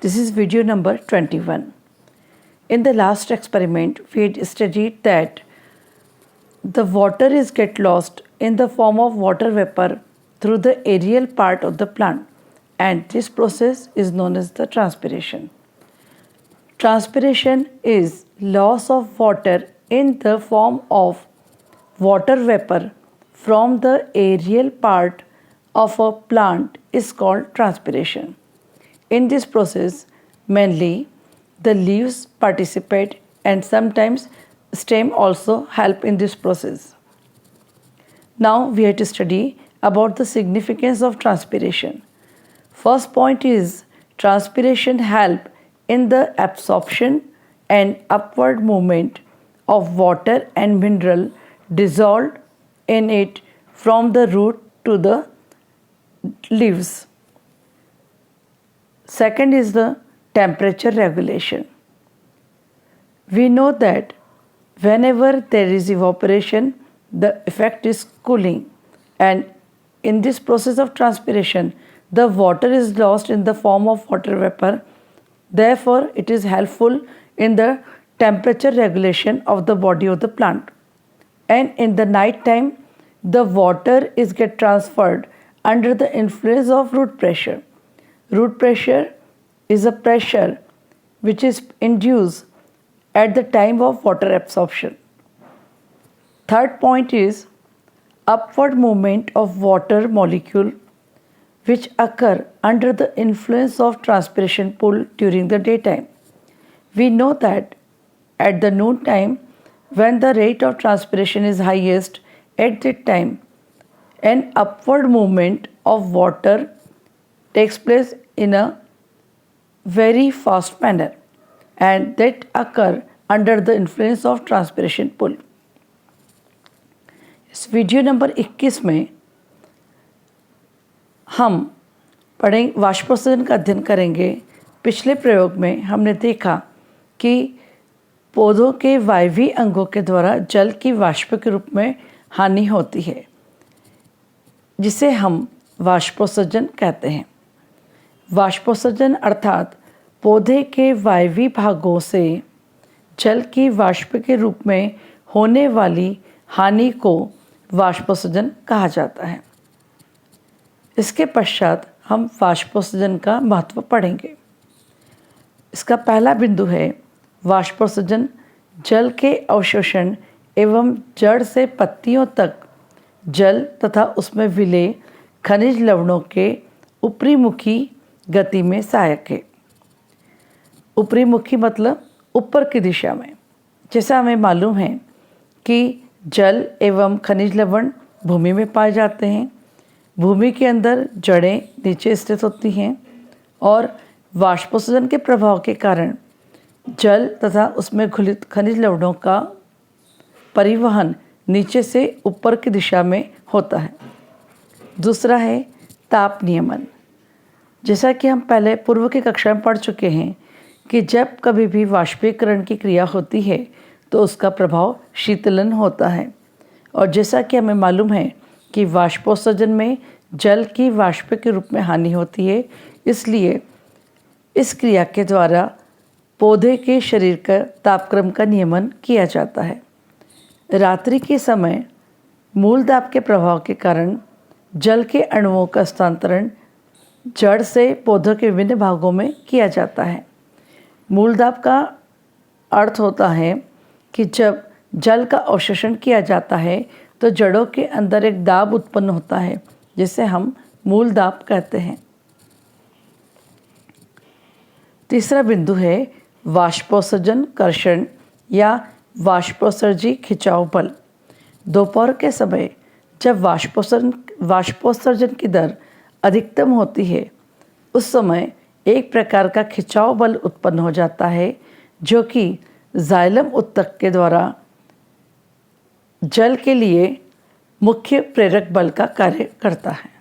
This is video number 21. In the last experiment, we had studied that the water is get lost in the form of water vapor through the aerial part of the plant, and this process is known as the transpiration. Transpiration is loss of water in the form of water vapor from the aerial part of a plant is called transpiration. In this process, mainly the leaves participate and sometimes stem also help in this process. Now we have to study about the significance of transpiration. First point is transpiration help in the absorption and upward movement of water and mineral dissolved in it from the root to the leaves. Second is the temperature regulation. We know that whenever there is evaporation, the effect is cooling, and in this process of transpiration, the water is lost in the form of water vapor. Therefore, it is helpful in the temperature regulation of the body of the plant. And in the night time, the water is get transferred under the influence of root pressure. Root pressure is a pressure which is induced at the time of water absorption. Third point is upward movement of water molecule which occur under the influence of transpiration pull during the daytime. We know that at the noon time, when the rate of transpiration is highest, at that time an upward movement of water takes place in a very fast manner, and that occur under the influence of transpiration pull. इस video number 21 में हम वाष्पोत्सर्जन का अध्ययन करेंगे। पिछले प्रयोग में हमने देखा कि पौधों के वायवीय अंगों के द्वारा जल की वाष्प के रूप में हानि होती है, जिसे हम वाष्पोत्सर्जन कहते हैं। वाष्पोत्सर्जन अर्थात पौधे के वायवीय भागों से जल की वाष्प के रूप में होने वाली हानि को वाष्पोत्सर्जन कहा जाता है। इसके पश्चात हम वाष्पोत्सर्जन का महत्व पढ़ेंगे। इसका पहला बिंदु है वाष्पोत्सर्जन जल के अवशोषण एवं जड़ से पत्तियों तक जल तथा उसमें विलय खनिज लवणों के ऊपरीमुखी गति में सहायक है। ऊपरीमुखी मतलब ऊपर की दिशा में। जैसा हमें मालूम है कि जल एवं खनिज लवण भूमि में पाए जाते हैं, भूमि के अंदर जड़ें नीचे स्थित होती हैं और वाष्पोत्सर्जन के प्रभाव के कारण जल तथा उसमें घुलित खनिज लवणों का परिवहन नीचे से ऊपर की दिशा में होता है। दूसरा है ताप नियमन। जैसा कि हम पहले पूर्व की कक्षा में पढ़ चुके हैं कि जब कभी भी वाष्पीकरण की क्रिया होती है तो उसका प्रभाव शीतलन होता है, और जैसा कि हमें मालूम है कि वाष्पोत्सर्जन में जल की वाष्प के रूप में हानि होती है, इसलिए इस क्रिया के द्वारा पौधे के शरीर का तापक्रम का नियमन किया जाता है। रात्रि के समय मूल दाब के प्रभाव के कारण जल के अणुओं का हस्तांतरण जड़ से पौधों के विभिन्न भागों में किया जाता है। मूल दाब का अर्थ होता है कि जब जल का अवशोषण किया जाता है तो जड़ों के अंदर एक दाब उत्पन्न होता है, जिसे हम मूल दाब कहते हैं। तीसरा बिंदु है वाष्पोत्सर्जन कर्षण या वाष्पोत्सर्जी खिंचाव बल। दोपहर के समय जब वाष्पोत्सर्जन की दर अधिकतम होती है, उस समय एक प्रकार का खिंचाव बल उत्पन्न हो जाता है, जो कि जाइलम उत्तक के द्वारा जल के लिए मुख्य प्रेरक बल का कार्य करता है।